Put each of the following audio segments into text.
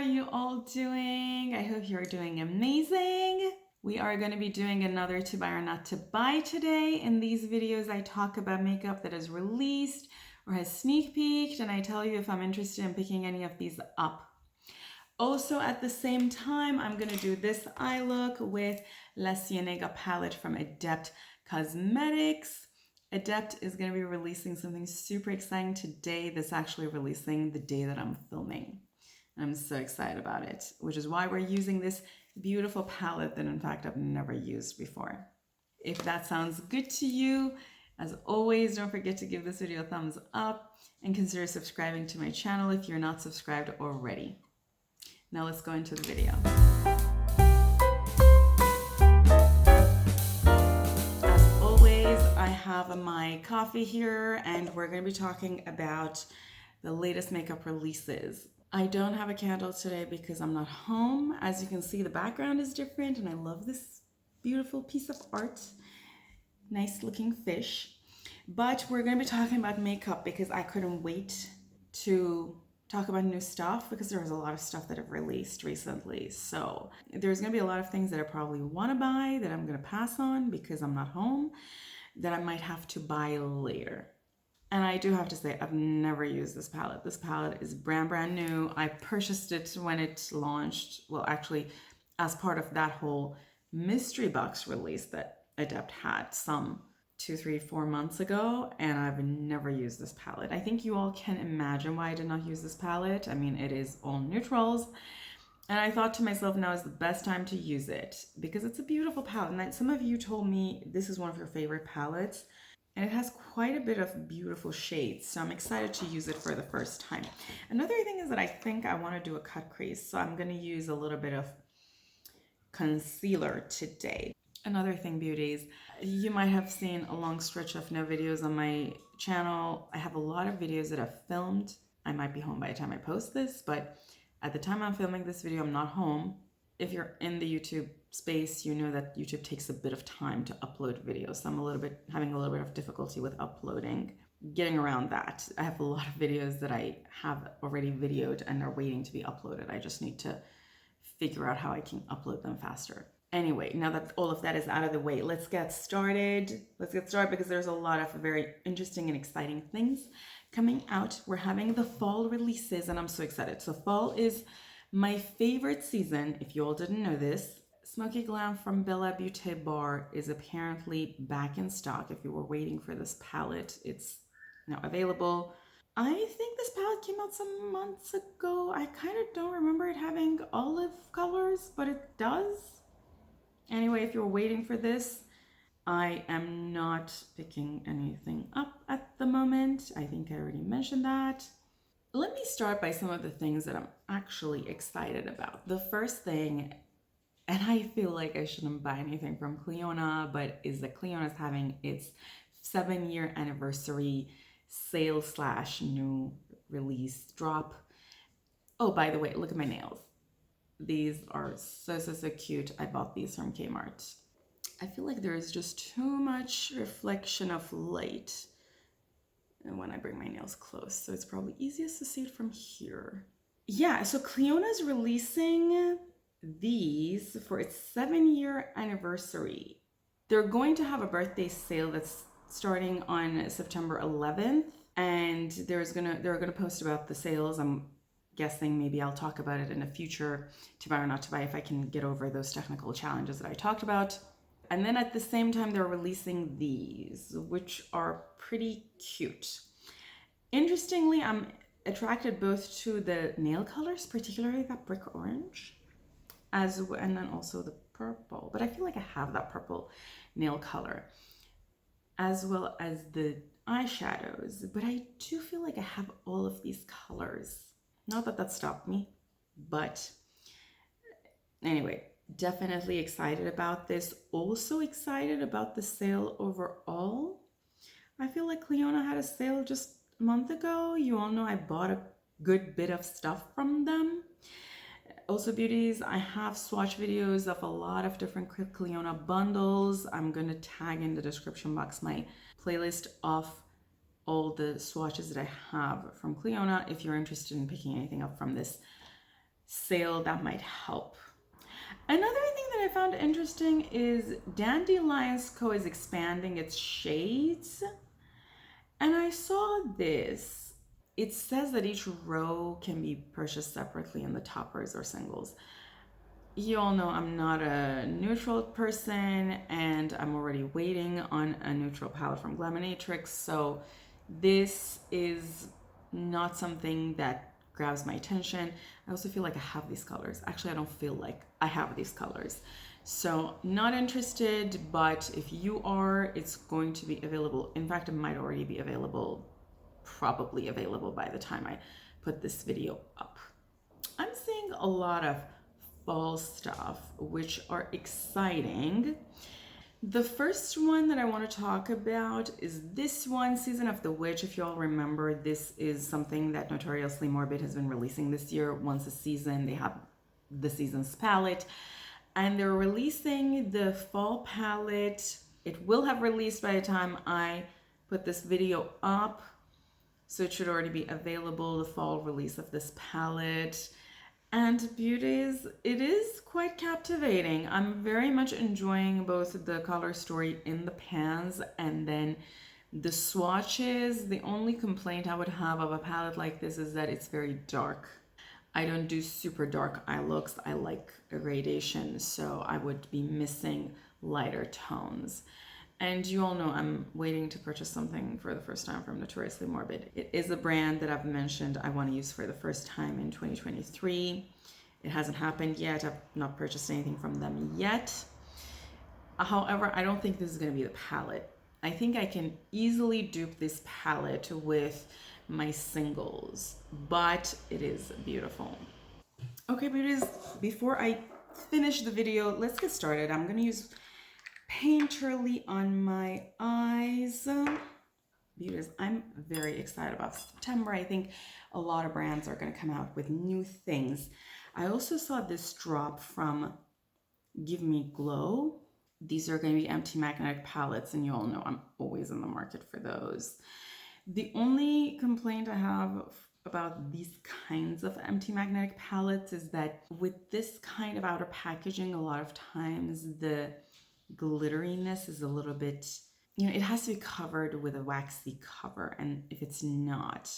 you all doing? I hope you're doing amazing. We are going to be doing another to buy or not to buy today. In these videos, I talk about makeup that is released or has sneak peeked, and I tell you if I'm interested in picking any of these up. Also, at the same time, I'm going to do this eye look with La Cienega Palette from Adept Cosmetics. Adept is going to be releasing something super exciting today that's actually releasing the day that I'm filming. I'm so excited about it, which is why we're using this beautiful palette that in fact I've never used before. If that sounds good to you, as always, don't forget to give this video a thumbs up and consider subscribing to my channel if you're not subscribed already. Now let's go into the video. As always, I have my coffee here and we're going to be talking about the latest makeup releases. I don't have a candle today because I'm not home. As you can see, the background is different and I love this beautiful piece of art. Nice looking fish. But we're going to be talking about makeup because I couldn't wait to talk about new stuff because there was a lot of stuff that I've released recently. So there's going to be a lot of things that I probably want to buy that I'm going to pass on because I'm not home, that I might have to buy later. And I do have to say, I've never used this palette. This palette is brand new. I purchased it when it launched. Well, actually, as part of that whole mystery box release that Adept had some 2, 3, 4 months ago, and I've never used this palette. I think you all can imagine why I did not use this palette. I mean, it is all neutrals. And I thought to myself, now is the best time to use it because it's a beautiful palette. And some of you told me this is one of your favorite palettes. And it has quite a bit of beautiful shades, so I'm excited to use it for the first time. Another thing is that I think I want to do a cut crease, so I'm going to use a little bit of concealer today. Another thing, beauties, you might have seen a long stretch of no videos on my channel. I have a lot of videos that I've filmed. I might be home by the time I post this, but at the time I'm filming this video, I'm not home. If you're in the YouTube space, you know that YouTube takes a bit of time to upload videos. So I'm having a little bit of difficulty with uploading, getting around that. I have a lot of videos that I have already videoed and are waiting to be uploaded. I just need to figure out how I can upload them faster. Anyway, now that all of that is out of the way, let's get started. Let's get started because there's a lot of very interesting and exciting things coming out. We're having the fall releases and I'm so excited. So fall is my favorite season. If you all didn't know this, Smokey Glam from Bella Beauty Bar is apparently back in stock. If you were waiting for this palette, it's now available. I think this palette came out some months ago. I kind of don't remember it having olive colors, but it does. Anyway, if you're waiting for this, I am not picking anything up at the moment. I think I already mentioned that. Let me start by some of the things that I'm actually excited about. The first thing, and I feel like I shouldn't buy anything from Clionadh, but is that Clionadh is having its 7-year anniversary sale / new release drop. Oh, by the way, look at my nails. These are so cute. I bought these from K-mart. I feel like there is just too much reflection of light and when I bring my nails close, so it's probably easiest to see it from here. Yeah, so Clionadh is releasing these for its 7-year anniversary. They're going to have a birthday sale that's starting on September 11th, and they're gonna post about the sales. I'm guessing maybe I'll talk about it in a future to buy or not to buy if I can get over those technical challenges that I talked about. And then at the same time, they're releasing these, which are pretty cute. Interestingly, I'm attracted both to the nail colors, particularly that brick orange, and then also the purple. But I feel like I have that purple nail color, as well as the eyeshadows. But I do feel like I have all of these colors. Not that stopped me, but anyway. Definitely excited about this. Also excited about the sale overall. I feel like Clionadh had a sale just a month ago. You all know I bought a good bit of stuff from them. Also, beauties, I have swatch videos of a lot of different Clionadh bundles. I'm going to tag in the description box my playlist of all the swatches that I have from Clionadh if you're interested in picking anything up from this sale that might help. Another thing that I found interesting is Dandylions Co is expanding its shades. And I saw this. It says that each row can be purchased separately in the toppers or singles. You all know I'm not a neutral person, and I'm already waiting on a neutral palette from Glam, so this is not something that grabs my attention. I also feel like I have these colors. Actually, I don't feel like I have these colors. So not interested, but if you are, it's going to be available. In fact, it might already be available, probably available by the time I put this video up. I'm seeing a lot of fall stuff, which are exciting. The first one that I want to talk about is this one, Season of the Witch. If you all remember, this is something that Notoriously Morbid has been releasing this year. Once a season, they have the season's palette, and they're releasing the fall palette. It will have released by the time I put this video up, so it should already be available, the fall release of this palette. And Beauties, it is quite captivating. I'm very much enjoying both the color story in the pans and then the swatches. The only complaint I would have of a palette like this is that it's very dark. I don't do super dark eye looks. I like a gradation, so I would be missing lighter tones. And you all know I'm waiting to purchase something for the first time from Notoriously Morbid. It is a brand that I've mentioned I want to use for the first time in 2023. It hasn't happened yet. I've not purchased anything from them yet. However, I don't think this is going to be the palette. I think I can easily dupe this palette with my singles, but it is beautiful. Okay, Beauties, before I finish the video, let's get started. I'm going to use Painterly on my eyes. Beauties, I'm very excited about September. I think a lot of brands are going to come out with new things. I also saw this drop from Give Me Glow. These are going to be empty magnetic palettes, and you all know I'm always in the market for those. The only complaint I have about these kinds of empty magnetic palettes is that with this kind of outer packaging, a lot of times the glitteriness is a little bit, you know, it has to be covered with a waxy cover, and if it's not,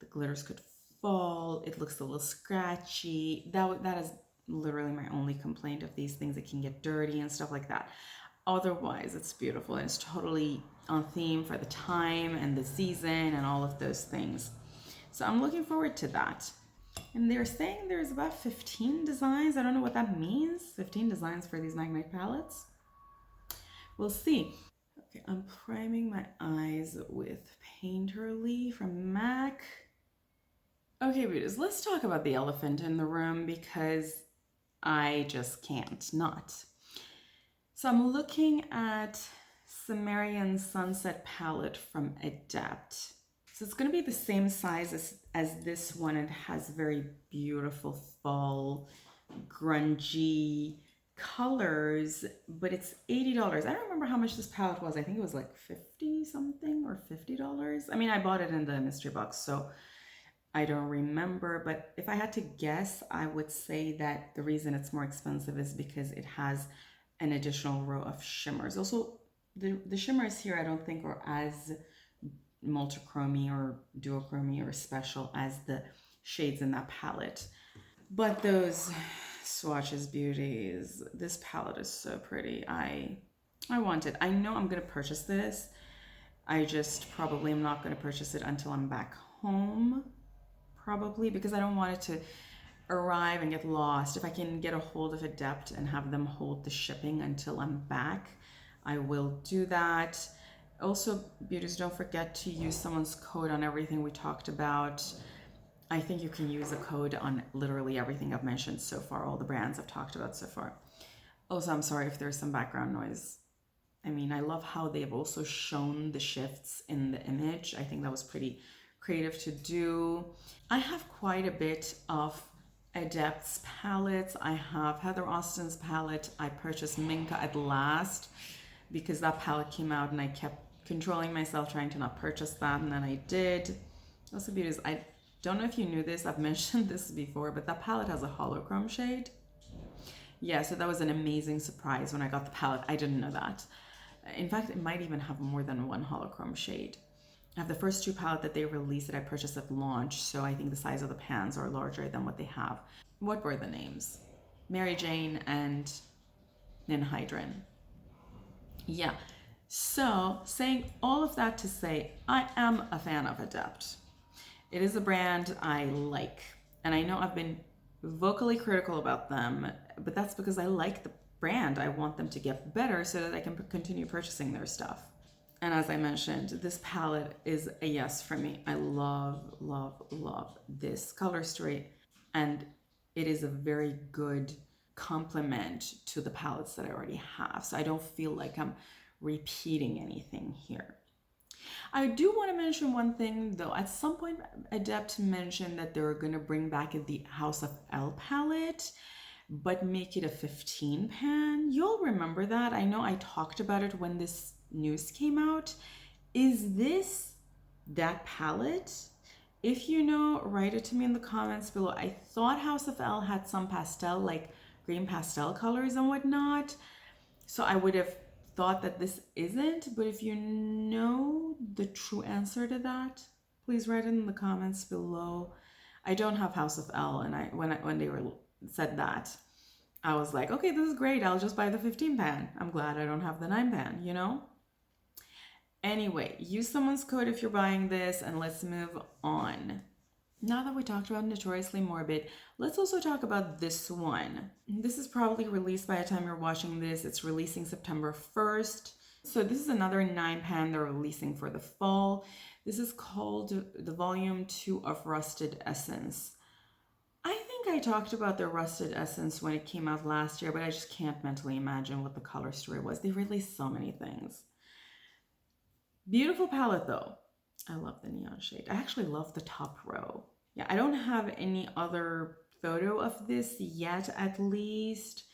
the glitters could fall. It looks a little scratchy. That is literally my only complaint of these things. It can get dirty and stuff like that. Otherwise, it's beautiful and it's totally on theme for the time and the season and all of those things. So I'm looking forward to that. And they're saying there's about 15 designs. I don't know what that means. 15 designs for these magnetic palettes. We'll see. Okay, I'm priming my eyes with Painterly from MAC. Okay, Beauties, let's talk about the elephant in the room because I just can't not. So I'm looking at Cimmerian Sunset palette from Adept. So it's going to be the same size as this one. It has very beautiful fall, grungy colors, but it's $80. I don't remember how much this palette was. I think it was like 50 something or $50. I mean, I bought it in the mystery box, so I don't remember, but if I had to guess, I would say that the reason it's more expensive is because it has an additional row of shimmers. Also, the shimmers here I don't think are as multichromy or duochromy or special as the shades in that palette. But those swatches, Beauties, this palette is so pretty. I want it. I know I'm going to purchase this. I just probably am not going to purchase it until I'm back home. Probably because I don't want it to arrive and get lost. If I can get a hold of Adept and have them hold the shipping until I'm back, I will do that. Also, Beauties, don't forget to use someone's code on everything we talked about. I think you can use a code on literally everything I've mentioned so far, all the brands I've talked about so far. Also, I'm sorry if there's some background noise. I mean, I love how they've also shown the shifts in the image. I think that was pretty creative to do. I have quite a bit of Adept's palettes. I have Heather Austin's palette. I purchased Minka at last because that palette came out and I kept controlling myself trying to not purchase that, and then I did. Also, Beauties, Don't know if you knew this, I've mentioned this before, but that palette has a holochrome shade. Yeah, so that was an amazing surprise when I got the palette. I didn't know that. In fact, it might even have more than one holochrome shade. I have the first two palette that they released that I purchased at launch, so I think the size of the pans are larger than what they have. What were the names? Mary Jane and Ninhydrin. Yeah, so saying all of that to say, I am a fan of Adept. It is a brand I like, and I know I've been vocally critical about them, but that's because I like the brand. I want them to get better so that I can continue purchasing their stuff. And as I mentioned, this palette is a yes for me. I love, love, love this color story, and it is a very good complement to the palettes that I already have. So I don't feel like I'm repeating anything here. I do want to mention one thing though. At some point, Adept mentioned that they're going to bring back the House of L palette, but make it a 15 pan. You'll remember that. I know I talked about it when this news came out. Is this that palette? If you know, write it to me in the comments below. I thought House of L had some pastel, like green pastel colors and whatnot. So I would have thought that this isn't, but if you know the true answer to that, please write it in the comments below. I don't have House of L, and when they said that, I was like, okay, this is great. I'll just buy the 15 pan. I'm glad I don't have the 9 pan, you know? Anyway, use someone's code if you're buying this, and let's move on. Now that we talked about Notoriously Morbid, let's also talk about this one. This is probably released by the time you're watching this. It's releasing September 1st. So this is another 9 pan they're releasing for the fall. This is called the Volume 2 of Rusted Essence. I think I talked about the Rusted Essence when it came out last year, but I just can't mentally imagine what the color story was. They released so many things. Beautiful palette though. I love the neon shade. I actually love the top row. Yeah, I don't have any other photo of this yet, at least.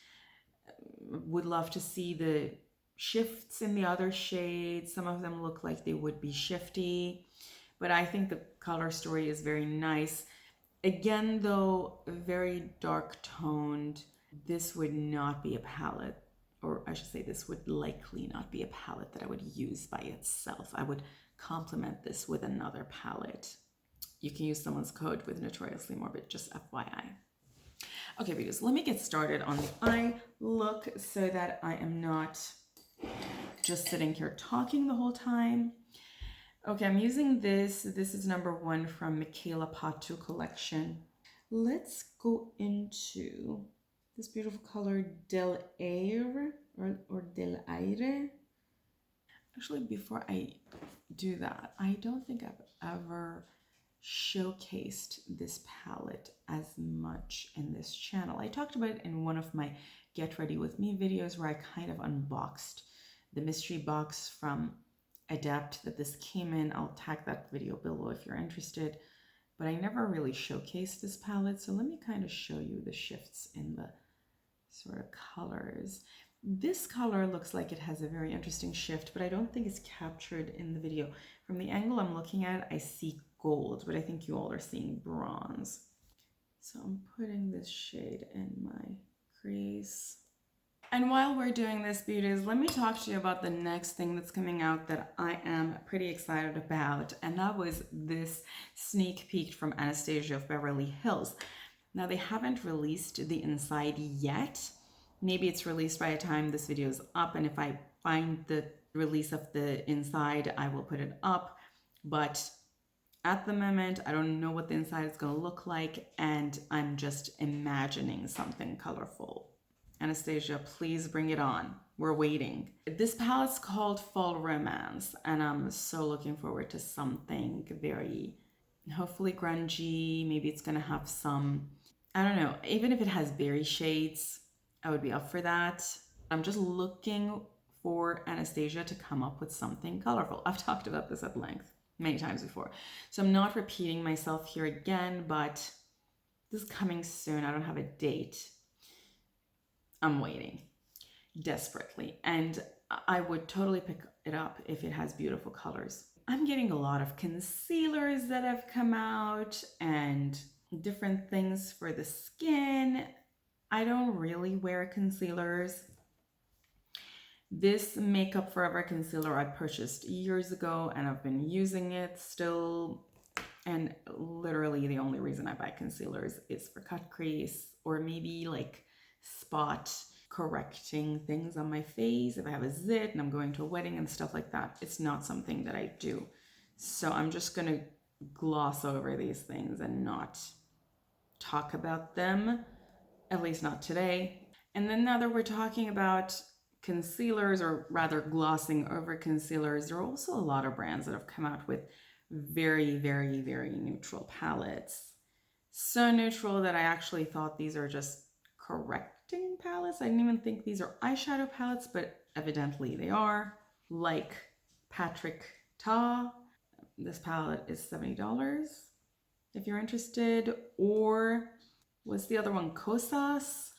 Would love to see the shifts in the other shades. Some of them look like they would be shifty, but I think the color story is very nice. Again, though, very dark toned. This would not be a palette, or I should say this would likely not be a palette that I would use by itself. I would complement this with another palette. You can use someone's code with Notoriously Morbid, just FYI. Okay, Beauties, let me get started on the eye look so that I am not just sitting here talking the whole time. Okay, I'm using this. This is number 1 from Michaela Patu collection. Let's go into this beautiful color Del Aire or Del Aire. Actually, before I do that, I don't think I've ever showcased this palette as much in this channel. I talked about it in one of my Get Ready With Me videos where I kind of unboxed the mystery box from Adept that this came in. I'll tag that video below if you're interested, but I never really showcased this palette. So let me kind of show you the shifts in the sort of colors. This color looks like it has a very interesting shift, but I don't think it's captured in the video. From the angle I'm looking at, I see gold, but I think you all are seeing bronze. So I'm putting this shade in my crease. And while we're doing this, Beauties, let me talk to you about the next thing that's coming out that I am pretty excited about, and that was this sneak peek from Anastasia of Beverly Hills. Now, they haven't released the inside yet. Maybe it's released by the time this video is up, and if I find the release of the inside, I will put it up. But at the moment, I don't know what the inside is going to look like, and I'm just imagining something colorful. Anastasia, please bring it on. We're waiting. This palette's called Fall Romance, and I'm so looking forward to something very, hopefully grungy. Maybe it's going to have some, I don't know, even if it has berry shades, I would be up for that. I'm just looking for Anastasia to come up with something colorful. I've talked about this at length many times before, so I'm not repeating myself here again, but this is coming soon. I don't have a date. I'm waiting desperately, and I would totally pick it up if it has beautiful colors. I'm getting a lot of concealers that have come out and different things for the skin. I don't really wear concealers. This Makeup Forever concealer I purchased years ago and I've been using it still. And literally the only reason I buy concealers is for cut crease or maybe like spot correcting things on my face. If I have a zit and I'm going to a wedding and stuff like that, it's not something that I do. So I'm just going to gloss over these things and not talk about them, at least not today. And then now that we're talking about concealers, or rather glossing over concealers, there are also a lot of brands that have come out with very, very, very neutral palettes. So neutral that I actually thought these are just correcting palettes. I didn't even think these are eyeshadow palettes, but evidently they are. Like Patrick Ta. This palette is $70 if you're interested. Or what's the other one? Kosas.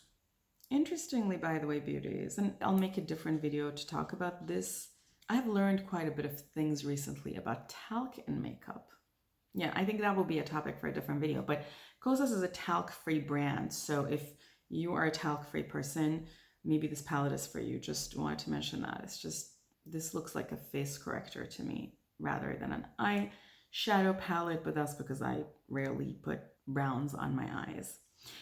Interestingly, by the way, beauties, and I'll make a different video to talk about this. I've learned quite a bit of things recently about talc in makeup. Yeah, I think that will be a topic for a different video, but Kosas is a talc-free brand. So if you are a talc-free person, maybe this palette is for you. Just wanted to mention that. It's just, this looks like a face corrector to me rather than an eyeshadow palette, but that's because I rarely put browns on my eyes.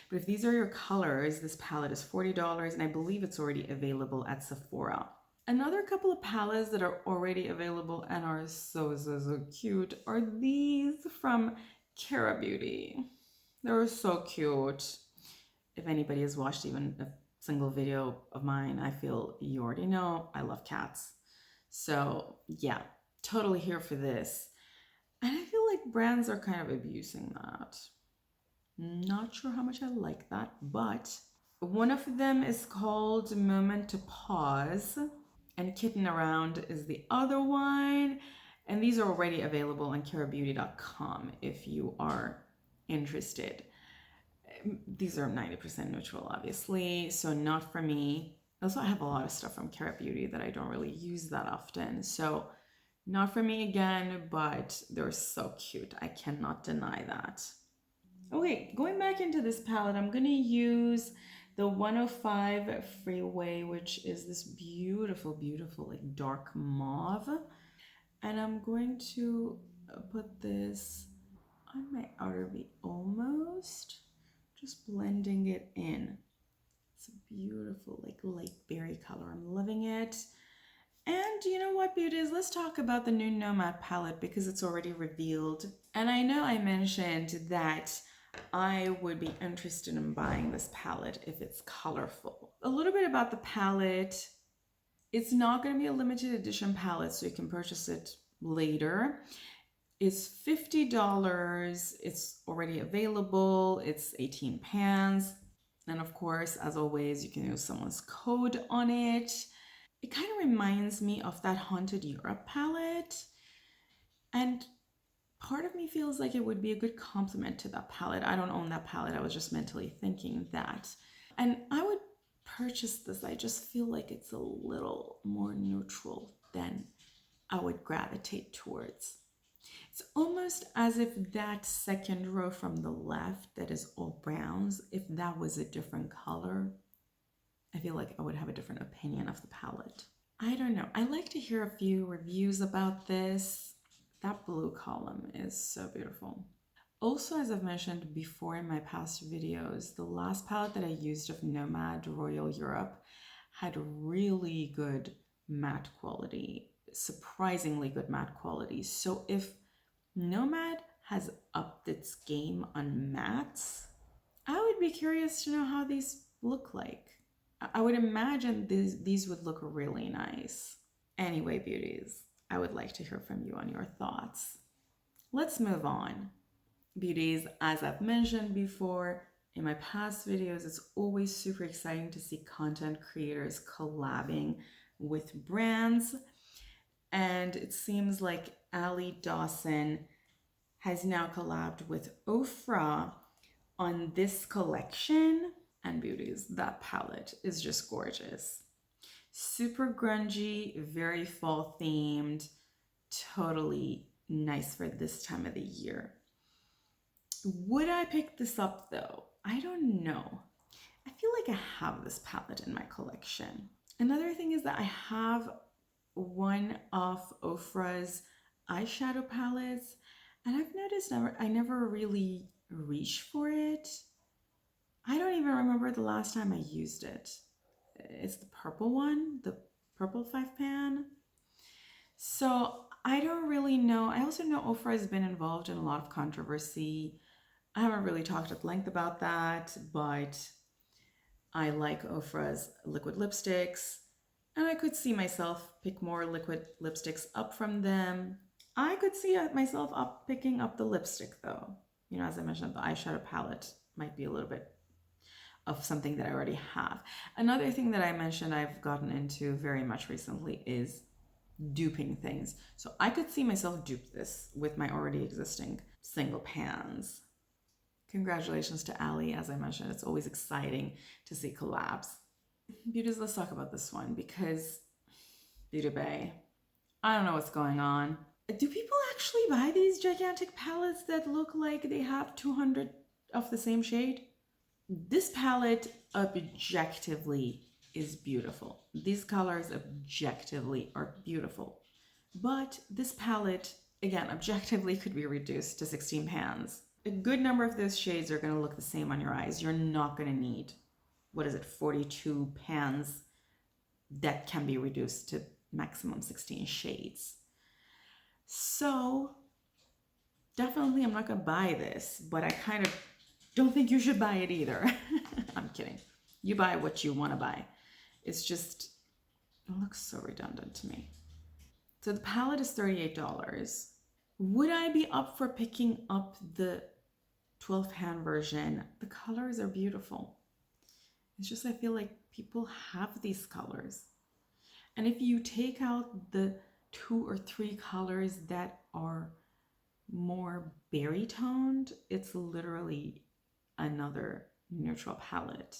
But if these are your colors, this palette is $40 and I believe it's already available at Sephora. Another couple of palettes that are already available and are so cute are these from Kara Beauty. They're so cute. If anybody has watched even a single video of mine, I feel you already know I love cats. So yeah, totally here for this. And I feel like brands are kind of abusing that. Not sure how much I like that, but one of them is called Moment to Pause, and Kitten Around is the other one. And these are already available on carabeauty.com if you are interested. These are 90% neutral, obviously, so not for me. Also, I have a lot of stuff from Cara Beauty that I don't really use that often, so not for me again, but they're so cute. I cannot deny that. Okay, going back into this palette, I'm going to use the 105 Freeway, which is this beautiful, beautiful, like dark mauve. And I'm going to put this on my outer V almost, just blending it in. It's a beautiful, like light berry color. I'm loving it. And you know what, beauties? Let's talk about the new Nomad palette because it's already revealed. And I know I mentioned that I would be interested in buying this palette if it's colorful. A little bit about the palette. It's not going to be a limited edition palette, so you can purchase it later. It's $50. It's already available. It's 18 pans. And of course, as always, you can use someone's code on it. It kind of reminds me of that Haunted Europe palette. And part of me feels like it would be a good complement to that palette. I don't own that palette. I was just mentally thinking that. And I would purchase this. I just feel like it's a little more neutral than I would gravitate towards. It's almost as if that second row from the left that is all browns, if that was a different color, I feel like I would have a different opinion of the palette. I don't know. I like to hear a few reviews about this. That blue column is so beautiful. Also, as I've mentioned before in my past videos, the last palette that I used of Nomad Royal Europe had really good matte quality, surprisingly good matte quality. So if Nomad has upped its game on mattes, I would be curious to know how these look like. I would imagine these would look really nice. Anyway, beauties, I would like to hear from you on your thoughts. Let's move on. Beauties, as I've mentioned before in my past videos, it's always super exciting to see content creators collabing with brands. And it seems like Ali Dawson has now collabed with Ofra on this collection. And beauties, that palette is just gorgeous. Super grungy, very fall themed. totally nice for this time of the year. Would I pick this up though? I don't know. I feel like I have this palette in my collection. Another thing is that I have one of Ofra's eyeshadow palettes, and I've noticed I never really reach for it. I don't even remember the last time I used it. It's the purple one, the purple 5-pan. So I don't really know. I also know Ofra has been involved in a lot of controversy. I haven't really talked at length about that, but I like Ofra's liquid lipsticks, and I could see myself pick more liquid lipsticks up from them. I could see myself picking up the lipstick though. You know, as I mentioned, the eyeshadow palette might be a little bit of something that I already have. Another thing that I mentioned I've gotten into very much recently is duping things. So I could see myself dupe this with my already existing single pans. Congratulations to Ali. As I mentioned, it's always exciting to see collabs. Beauties, let's talk about this one because Beauty Bay, I don't know what's going on. Do people actually buy these gigantic palettes that look like they have 200 of the same shade? This palette objectively is beautiful. These colors objectively are beautiful. But this palette, again, objectively could be reduced to 16 pans. A good number of those shades are going to look the same on your eyes. You're not going to need, 42 pans that can be reduced to maximum 16 shades. So definitely I'm not going to buy this, but I kind of don't think you should buy it either. I'm kidding. You buy what you want to buy. It's just, it looks so redundant to me. So the palette is $38. Would I be up for picking up the 12-pan version? The colors are beautiful. It's just I feel like people have these colors. And if you take out the 2 or 3 colors that are more berry toned, it's literally another neutral palette.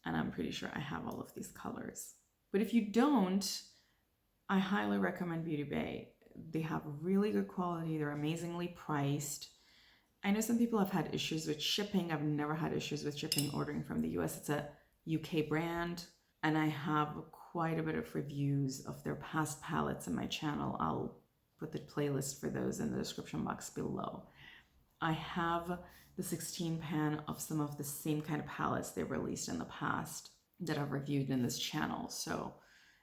And I'm pretty sure I have all of these colors. But if you don't, I highly recommend Beauty Bay. They have really good quality. They're amazingly priced. I know some people have had issues with shipping. I've never had issues with shipping ordering from the US. It's a UK brand, and I have quite a bit of reviews of their past palettes in my channel. I'll put the playlist for those in the description box below. I have the 16 pan of some of the same kind of palettes they released in the past that I've reviewed in this channel. So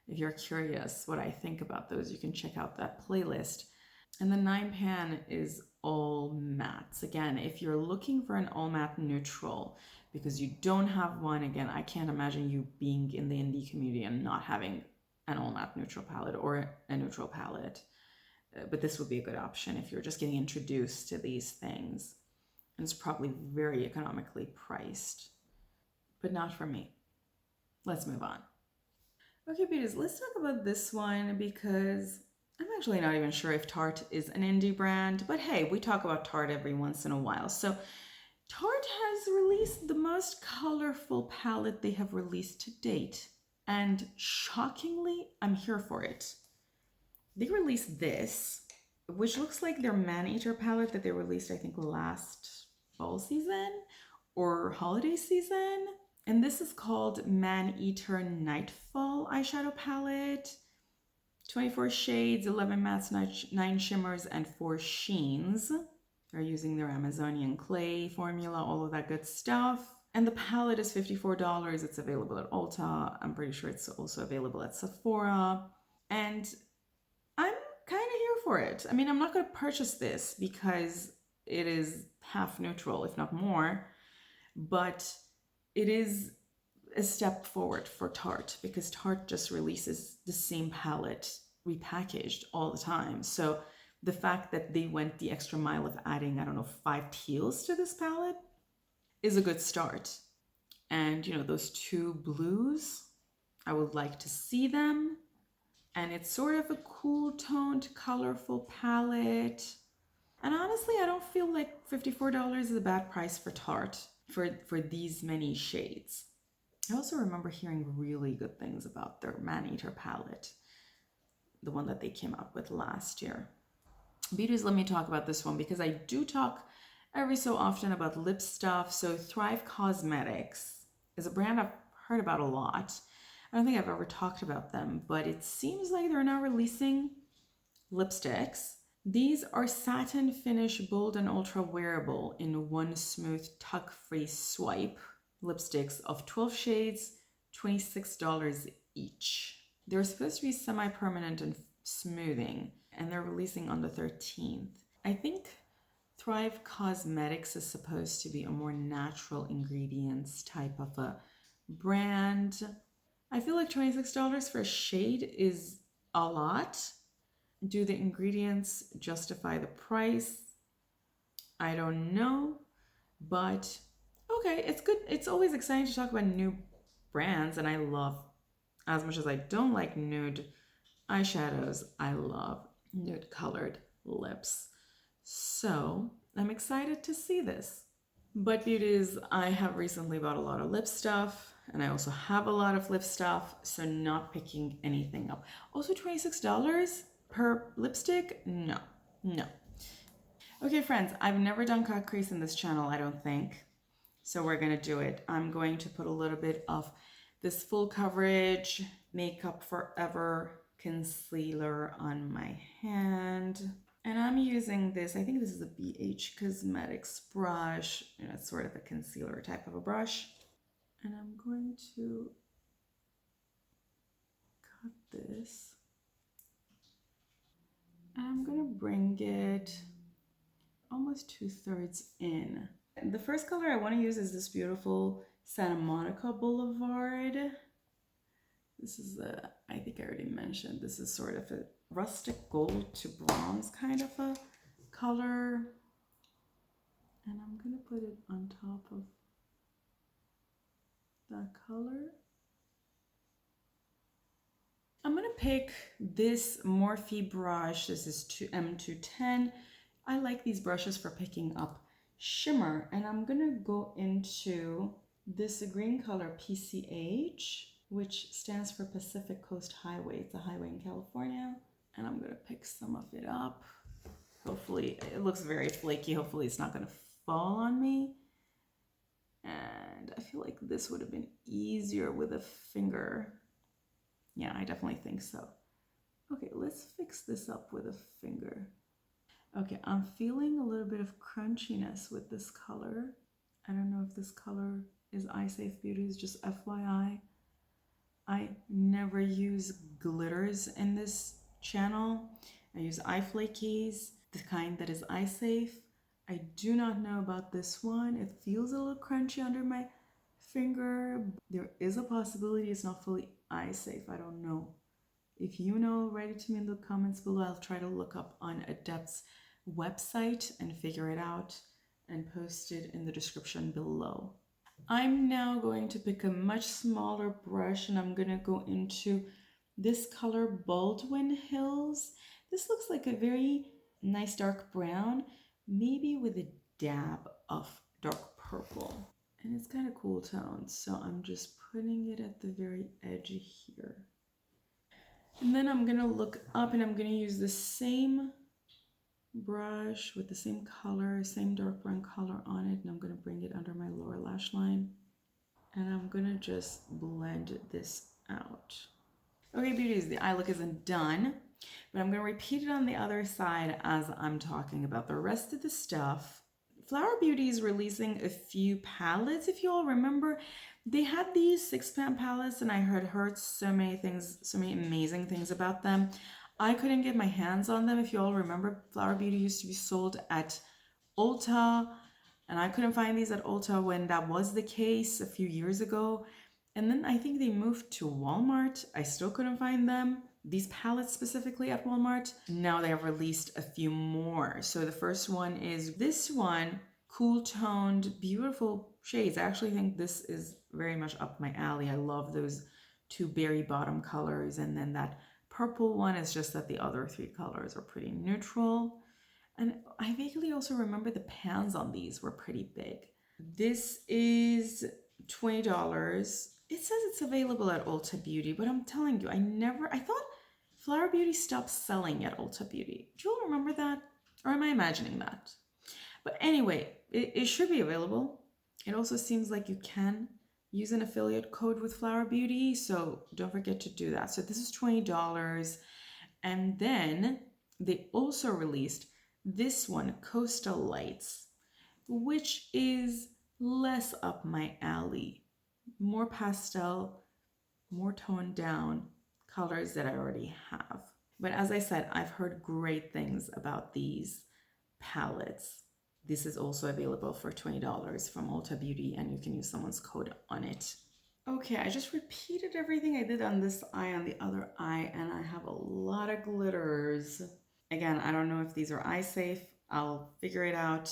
if you're curious what I think about those, you can check out that playlist. And the 9 pan is all mattes. Again, if you're looking for an all matte neutral, because you don't have one, again, I can't imagine you being in the indie community and not having an all matte neutral palette or a neutral palette. But this would be a good option if you're just getting introduced to these things. And it's probably very economically priced, but not for me. Let's move on. Okay, beauties, let's talk about this one because I'm actually not even sure if Tarte is an indie brand, but hey, we talk about Tarte every once in a while. So Tarte has released the most colorful palette they have released to date. And shockingly, I'm here for it. They released this, which looks like their Man-Eater palette that they released, I think, last fall season or holiday season. And this is called Man-Eater Nightfall eyeshadow palette. 24 shades, 11 mattes, 9 shimmers, and 4 sheens. They're using their Amazonian clay formula, all of that good stuff. And the palette is $54. It's available at Ulta. I'm pretty sure it's also available at Sephora. And I'm kind of here for it. I mean, I'm not going to purchase this because it is half neutral, if not more. But it is a step forward for Tarte because Tarte just releases the same palette repackaged all the time. So the fact that they went the extra mile of adding, I don't know, 5 teals to this palette is a good start. And, you know, those 2 blues, I would like to see them. And it's sort of a cool toned, colorful palette. And honestly, I don't feel like $54 is a bad price for Tarte for these many shades. I also remember hearing really good things about their Man-Eater palette. the one that they came out with last year. Beauties, let me talk about this one because I do talk every so often about lip stuff. So Thrive Cosmetics is a brand I've heard about a lot. I don't think I've ever talked about them, but it seems like they're now releasing lipsticks. These are satin finish, bold and ultra wearable in one smooth tuck-free swipe lipsticks of 12 shades, $26 each. They're supposed to be semi-permanent and smoothing, and they're releasing on the 13th. I think Thrive Cosmetics is supposed to be a more natural ingredients type of a brand. I feel like $26 for a shade is a lot. Do the ingredients justify the price? I don't know, but okay, it's good. It's always exciting to talk about new brands, and I love, as much as I don't like nude eyeshadows, I love nude colored lips. So I'm excited to see this. But beauties, I have recently bought a lot of lip stuff, and I also have a lot of lip stuff, so not picking anything up. Also $26 per lipstick? No, no. Okay, friends, I've never done cut crease in this channel, I don't think. So we're gonna do it. I'm going to put a little bit of this full coverage Makeup Forever concealer on my hand. And I'm using this, I think this is a BH Cosmetics brush. You know, it's sort of a concealer type of a brush. And I'm going to cut this. And I'm gonna bring it almost 2/3 in. The first color I want to use is this beautiful Santa Monica Boulevard. This is I think I already mentioned, this is sort of a rustic gold to bronze kind of a color. And I'm going to put it on top of that color. I'm going to pick this Morphe brush. This is M210. I like these brushes for picking up shimmer. And I'm going to go into this green color PCH, which stands for Pacific Coast Highway. It's a highway in California. And I'm going to pick some of it up. Hopefully, it looks very flaky. Hopefully it's not going to fall on me. And I feel like this would have been easier with a finger. Yeah, I definitely think so. Okay, let's fix this up with a finger. Okay, I'm feeling a little bit of crunchiness with this color. I don't know if this color is eye safe, beauties, just FYI. I never use glitters in this channel. I use eye flakies, the kind that is eye safe. I do not know about this one. It feels a little crunchy under my finger. There is a possibility it's not fully eye safe. I don't know. If you know, write it to me in the comments below. I'll try to look up on Adept's website and figure it out and post it in the description below. I'm now going to pick a much smaller brush and I'm going to go into this color Baldwin Hills. This looks like a very nice dark brown, maybe with a dab of dark purple. And it's kind of cool toned, so I'm just putting it at the very edge here. And then I'm going to look up and I'm going to use the same brush with the same color, same dark brown color on it, and I'm going to bring it under my lower lash line. And I'm going to just blend this out. Okay, beauties, the eye look isn't done, but I'm going to repeat it on the other side as I'm talking about the rest of the stuff. Flower Beauty is releasing a few palettes. If you all remember, they had these 6-pan palettes and I heard so many things, so many amazing things about them. I couldn't get my hands on them. If you all remember, Flower Beauty used to be sold at Ulta, and I couldn't find these at Ulta when that was the case a few years ago. And then I think they moved to Walmart. I still couldn't find them. These palettes specifically at Walmart. Now they have released a few more. So the first one is this one, cool toned, beautiful shades. I actually think this is very much up my alley. I love those two berry bottom colors. And then that purple one is just that the other three colors are pretty neutral. And I vaguely also remember the pans on these were pretty big. This is $20. It says it's available at Ulta Beauty, but I'm telling you, I thought Flower Beauty stopped selling at Ulta Beauty. Do you all remember that? Or am I imagining that? But anyway, it should be available. It also seems like you can use an affiliate code with Flower Beauty, so don't forget to do that. So this is $20. And then they also released this one, Coastal Lights, which is less up my alley. More pastel, more toned down colors that I already have. But as I said, I've heard great things about these palettes. This is also available for $20 from Ulta Beauty, and you can use someone's code on it. Okay, I just repeated everything I did on this eye on the other eye, and I have a lot of glitters. Again, I don't know if these are eye safe. I'll figure it out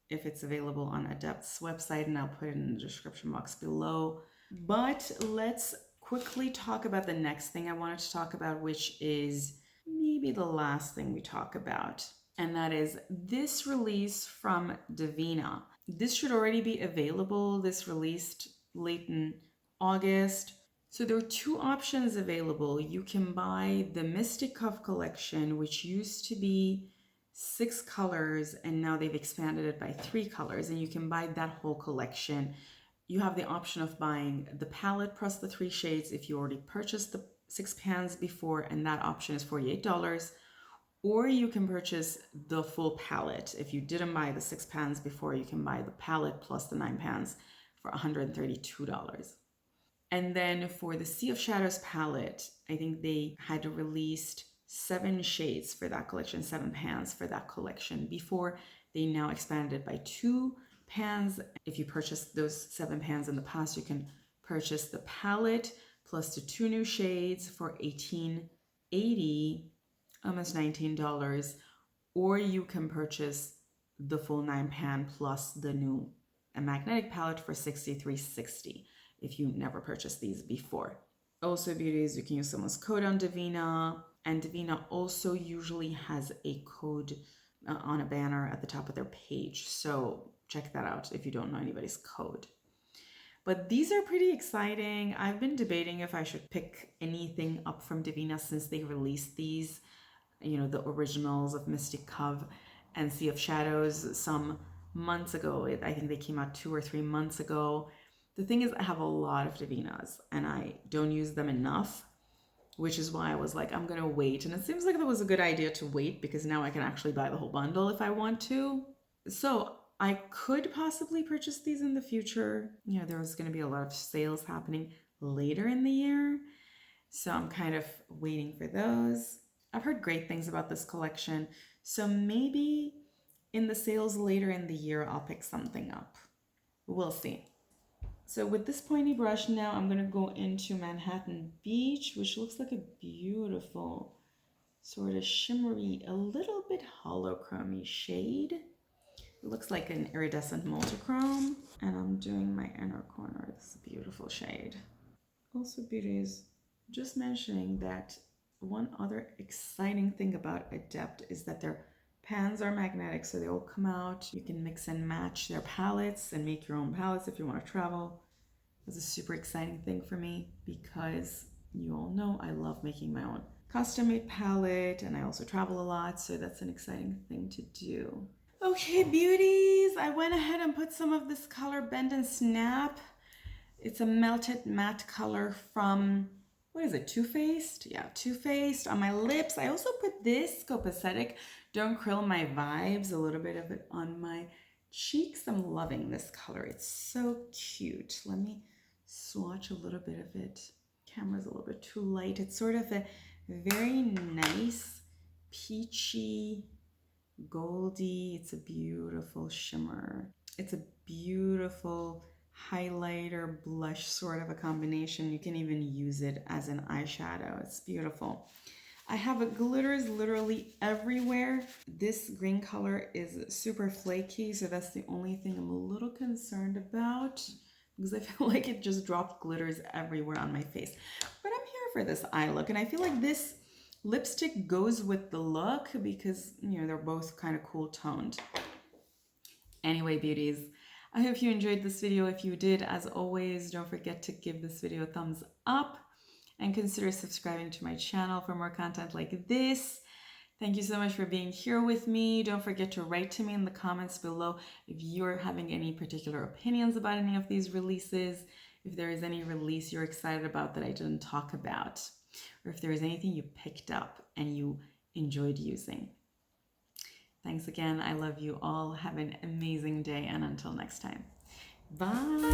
if it's available on Adept's website, and I'll put it in the description box below. But let's quickly talk about the next thing I wanted to talk about, which is maybe the last thing we talk about. And that is this release from Divina. This should already be available. This released late in August. So there are two options available. You can buy the Mystic Cuff collection, which used to be 6 colors, and now they've expanded it by 3 colors, and you can buy that whole collection. You have the option of buying the palette plus the 3 shades if you already purchased the 6 pans before, and that option is $48. Or you can purchase the full palette. If you didn't buy the 6 pans before, you can buy the palette plus the 9 pans for $132. And then for the Sea of Shadows palette, I think they had released 7 shades for that collection, 7 pans for that collection. Before, they now expanded by 2 pans. If you purchased those 7 pans in the past, you can purchase the palette plus the 2 new shades for $18.80, almost $19, or you can purchase the full 9 pan plus the new magnetic palette for $63.60 if you never purchased these before. Also, beauties, you can use someone's code on Divina, and Divina also usually has a code on a banner at the top of their page, so check that out if you don't know anybody's code. But these are pretty exciting. I've been debating if I should pick anything up from Divina since they released these, you know, the originals of Mystic Cove and Sea of Shadows some months ago. I think they came out 2 or 3 months ago. The thing is, I have a lot of Divinas and I don't use them enough, which is why I was like, I'm gonna wait. And it seems like that was a good idea to wait because now I can actually buy the whole bundle if I want to. So I could possibly purchase these in the future. You know, there's gonna be a lot of sales happening later in the year. So I'm kind of waiting for those. I've heard great things about this collection. So maybe in the sales later in the year, I'll pick something up. We'll see. So with this pointy brush now, I'm gonna go into Manhattan Beach, which looks like a beautiful sort of shimmery, a little bit holochromy shade. It looks like an iridescent multichrome. And I'm doing my inner corner. This is a beautiful shade. Also, beauties, just mentioning that one other exciting thing about Adept is that their pans are magnetic, so they all come out. You can mix and match their palettes and make your own palettes if you want to travel. It's a super exciting thing for me because you all know I love making my own custom-made palette, and I also travel a lot, so that's an exciting thing to do. Okay, beauties, I went ahead and put some of this color Bend and Snap. It's a melted matte color from, what is it, Too Faced? Yeah, Too Faced on my lips. I also put this Copacetic Don't Krill My Vibes, a little bit of it on my cheeks. I'm loving this color. It's so cute. Let me swatch a little bit of it. Camera's a little bit too light. It's sort of a very nice, peachy, goldy. It's a beautiful shimmer. It's a beautiful highlighter blush sort of a combination. You can even use it as an eyeshadow. It's beautiful. I have glitters literally everywhere. This green color is super flaky, so that's the only thing I'm a little concerned about because I feel like it just dropped glitters everywhere on my face. But I'm here for this eye look, and I feel like this lipstick goes with the look because, you know, they're both kind of cool toned. Anyway, beauties, I hope you enjoyed this video. If you did, as always, don't forget to give this video a thumbs up and consider subscribing to my channel for more content like this. Thank you so much for being here with me. Don't forget to write to me in the comments below if you're having any particular opinions about any of these releases, if there is any release you're excited about that I didn't talk about, or if there is anything you picked up and you enjoyed using. Thanks again. I love you all. Have an amazing day, and until next time. Bye.